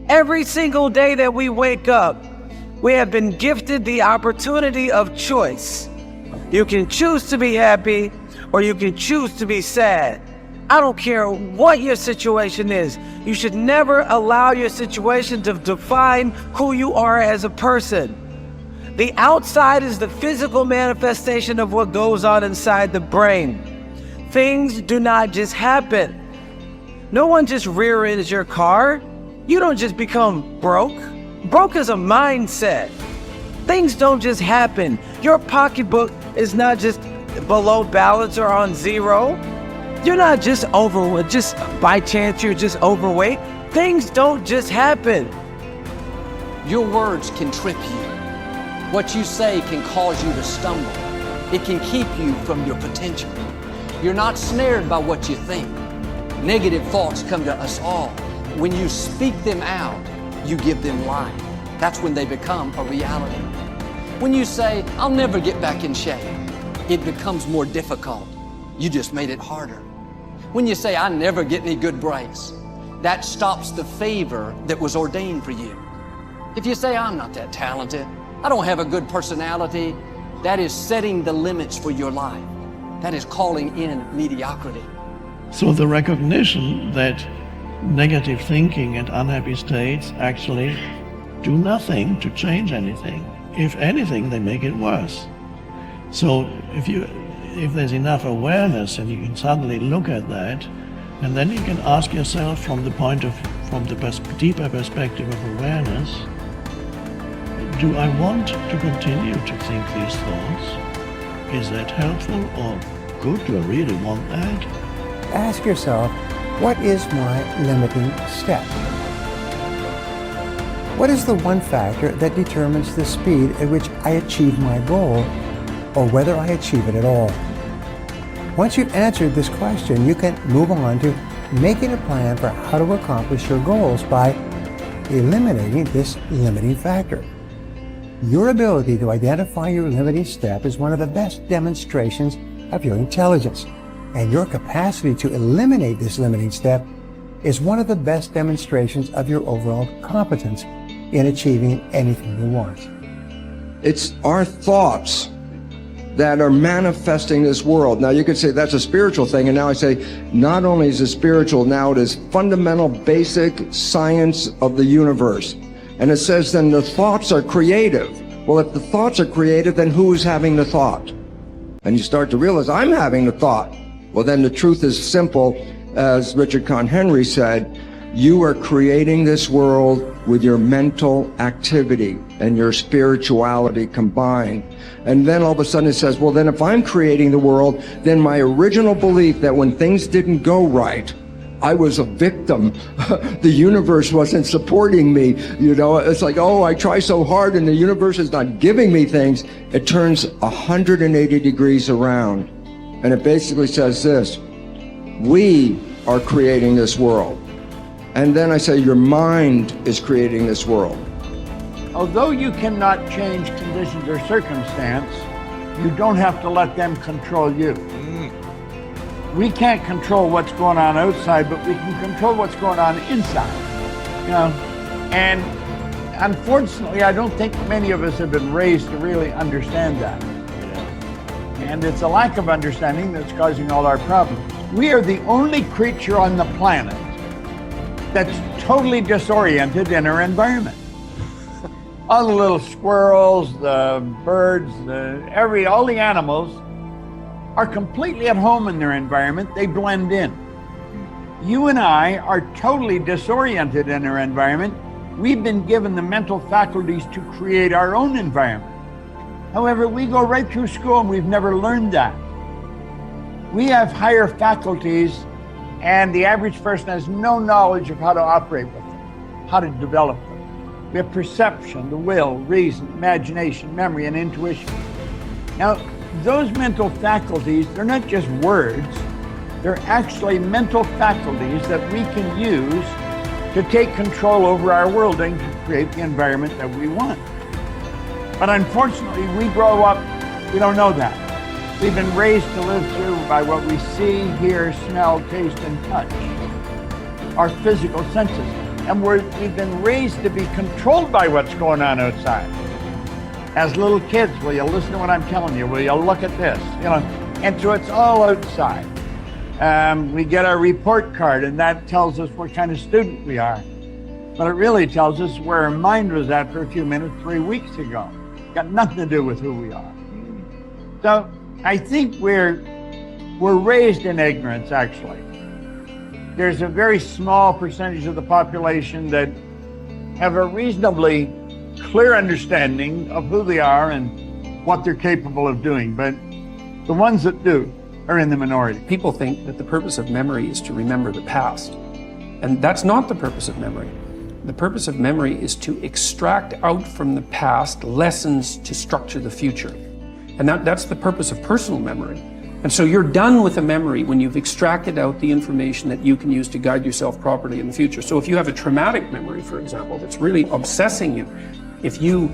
Every single day that we wake up, we have been gifted the opportunity of choice. You can choose to be happy or you can choose to be sad. I don't care what your situation is. You should never allow your situation to define who you are as a person. The outside is the physical manifestation of what goes on inside the brain. Things do not just happen. No one just rear-ends your car. You don't just become broke. Broke is a mindset. Things don't just happen. Your pocketbook is not just below balance or on zero. You're not just overweight, just by chance you're just overweight. Things don't just happen. Your words can trip you. What you say can cause you to stumble. It can keep you from your potential. You're not snared by what you think. Negative thoughts come to us all. When you speak them out, you give them life. That's when they become a reality. When you say, I'll never get back in shape, it becomes more difficult. You just made it harder. When you say, I never get any good breaks, that stops the favor that was ordained for you. If you say, I'm not that talented, I don't have a good personality, that is setting the limits for your life. That is calling in mediocrity. So the recognition that negative thinking and unhappy states actually do nothing to change anything. If anything, they make it worse. So if there's enough awareness and you can suddenly look at that, and then you can ask yourself from the deeper perspective of awareness, do I want to continue to think these thoughts? Is that helpful or good? Do I really want that? Ask yourself, what is my limiting step? What is the one factor that determines the speed at which I achieve my goal, or whether I achieve it at all? Once you've answered this question, you can move on to making a plan for how to accomplish your goals by eliminating this limiting factor. Your ability to identify your limiting step is one of the best demonstrations of your intelligence, and your capacity to eliminate this limiting step is one of the best demonstrations of your overall competence in achieving anything you want. It's our thoughts that are manifesting this world. Now you could say that's a spiritual thing, and now I say not only is it spiritual, now it is fundamental basic science of the universe. And it says then the thoughts are creative. Well, if the thoughts are creative, then who is having the thought? And you start to realize I'm having the thought. Well, then the truth is simple. As Richard Conn Henry said, you are creating this world with your mental activity and your spirituality combined. And then all of a sudden it says, well, then if I'm creating the world, then my original belief that when things didn't go right, I was a victim. The universe wasn't supporting me. You know, it's like, oh, I try so hard and the universe is not giving me things. It turns 180 degrees around. And it basically says this: we are creating this world. And then I say your mind is creating this world. Although you cannot change conditions or circumstance, you don't have to let them control you. We can't control what's going on outside, but we can control what's going on inside. You know, and unfortunately, I don't think many of us have been raised to really understand that. And it's a lack of understanding that's causing all our problems. We are the only creature on the planet that's totally disoriented in our environment. All the little squirrels, the birds, all the animals are completely at home in their environment. They blend in. You and I are totally disoriented in our environment. We've been given the mental faculties to create our own environment. However, we go right through school and we've never learned that. We have higher faculties, and the average person has no knowledge of how to operate with them, how to develop them. We have perception, the will, reason, imagination, memory, and intuition. Now, those mental faculties, they're not just words, they're actually mental faculties that we can use to take control over our world and to create the environment that we want. But unfortunately, we grow up, we don't know that. We've been raised to live through by what we see, hear, smell, taste, and touch. Our physical senses. And we've been raised to be controlled by what's going on outside. As little kids, will you listen to what I'm telling you? Will you look at this? And so it's all outside. We get our report card, and that tells us what kind of student we are. But it really tells us where our mind was at for a few minutes 3 weeks ago. Got nothing to do with who we are. So I think we're raised in ignorance, actually. There's a very small percentage of the population that have a reasonably clear understanding of who they are and what they're capable of doing, but the ones that do are in the minority. People think that the purpose of memory is to remember the past, and that's not the purpose of memory. The purpose of memory is to extract out from the past lessons to structure the future, and that's the purpose of personal memory. And so you're done with a memory when you've extracted out the information that you can use to guide yourself properly in the future. So if you have a traumatic memory, for example, that's really obsessing you, if you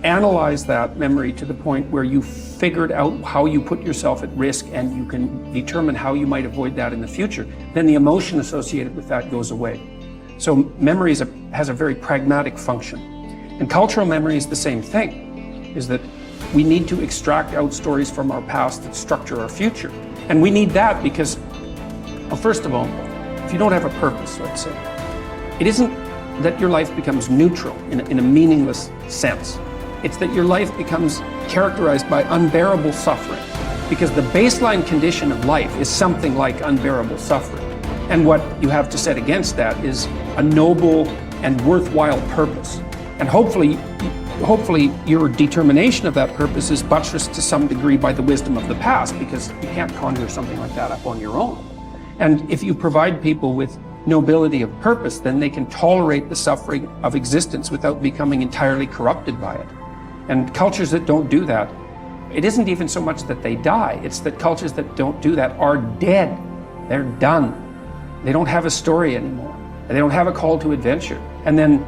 analyze that memory to the point where you figured out how you put yourself at risk and you can determine how you might avoid that in the future, then the emotion associated with that goes away. So memory has a very pragmatic function. And cultural memory is the same thing, is that we need to extract out stories from our past that structure our future. And we need that because, well, first of all, if you don't have a purpose, let's say, it isn't that your life becomes neutral in a meaningless sense. It's that your life becomes characterized by unbearable suffering, because the baseline condition of life is something like unbearable suffering. And what you have to set against that is a noble and worthwhile purpose. And hopefully your determination of that purpose is buttressed to some degree by the wisdom of the past, because you can't conjure something like that up on your own. And if you provide people with nobility of purpose, then they can tolerate the suffering of existence without becoming entirely corrupted by it. And cultures that don't do that, it isn't even so much that they die, it's that cultures that don't do that are dead. They're done. They don't have a story anymore. They don't have a call to adventure. And then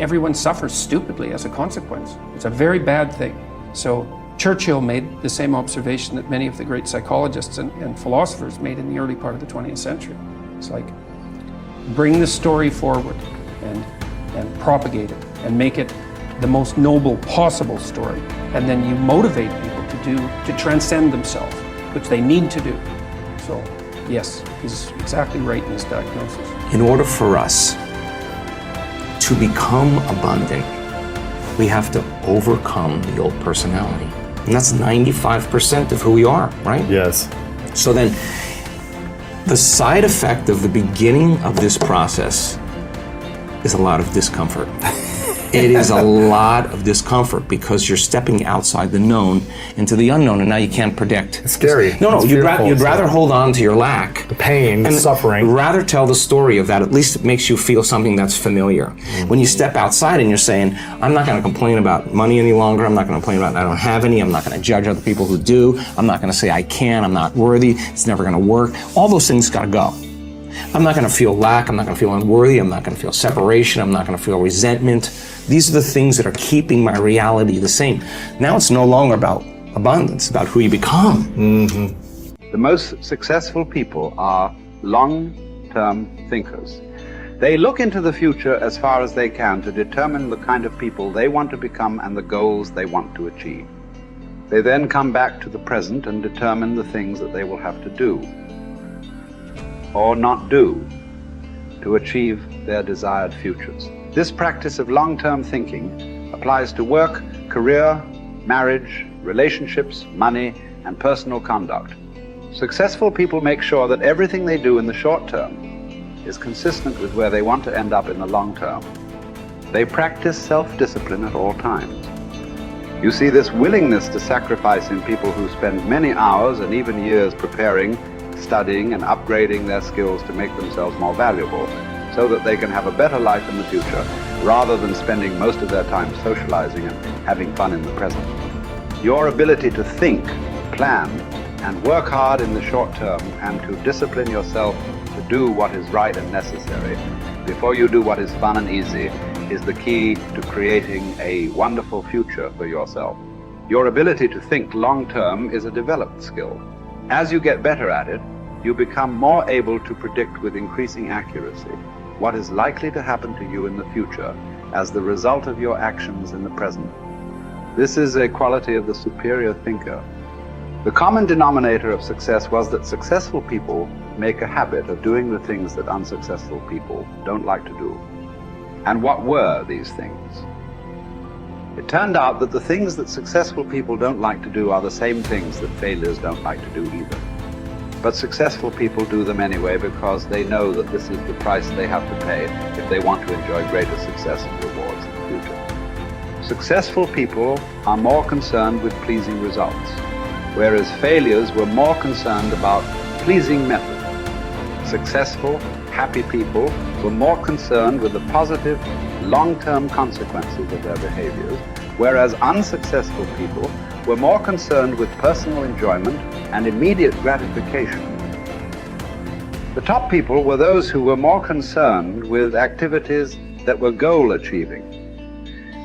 everyone suffers stupidly as a consequence. It's a very bad thing. So Churchill made the same observation that many of the great psychologists and philosophers made in the early part of the 20th century. It's like, bring the story forward and propagate it and make it the most noble possible story. And then you motivate people to transcend themselves, which they need to do. So yes, he's exactly right in his diagnosis. In order for us to become abundant, we have to overcome the old personality. And that's 95% of who we are, right? Yes. So then, the side effect of the beginning of this process is a lot of discomfort. It is a lot of discomfort because you're stepping outside the known into the unknown, and now you can't predict. It's scary. No, it's you'd rather hold on to your lack. The pain, and the suffering. Rather tell the story of that. At least it makes you feel something that's familiar. Mm-hmm. When you step outside and you're saying, I'm not going to complain about money any longer. I'm not going to complain about I don't have any. I'm not going to judge other people who do. I'm not going to say I can. I'm not worthy. It's never going to work. All those things got to go. I'm not going to feel lack. I'm not going to feel unworthy. I'm not going to feel separation. I'm not going to feel resentment. These are the things that are keeping my reality the same. Now it's no longer about abundance, about who you become. Mm-hmm. The most successful people are long-term thinkers. They look into the future as far as they can to determine the kind of people they want to become and the goals they want to achieve. They then come back to the present and determine the things that they will have to do or not do to achieve their desired futures. This practice of long-term thinking applies to work, career, marriage, relationships, money, and personal conduct. Successful people make sure that everything they do in the short term is consistent with where they want to end up in the long term. They practice self-discipline at all times. You see this willingness to sacrifice in people who spend many hours and even years preparing, studying, and upgrading their skills to make themselves more valuable, so that they can have a better life in the future, rather than spending most of their time socializing and having fun in the present. Your ability to think, plan, and work hard in the short term, and to discipline yourself to do what is right and necessary before you do what is fun and easy, is the key to creating a wonderful future for yourself. Your ability to think long term is a developed skill. As you get better at it, you become more able to predict with increasing accuracy. what is likely to happen to you in the future as the result of your actions in the present. This is a quality of the superior thinker. The common denominator of success was that successful people make a habit of doing the things that unsuccessful people don't like to do. And what were these things? It turned out that the things that successful people don't like to do are the same things that failures don't like to do either. But successful people do them anyway because they know that this is the price they have to pay if they want to enjoy greater success and rewards in the future. Successful people are more concerned with pleasing results, whereas failures were more concerned about pleasing method. Successful, happy people were more concerned with the positive, long-term consequences of their behaviors, whereas unsuccessful people were more concerned with personal enjoyment and immediate gratification. The top people were those who were more concerned with activities that were goal-achieving,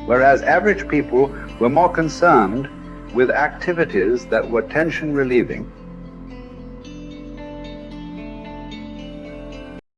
whereas average people were more concerned with activities that were tension-relieving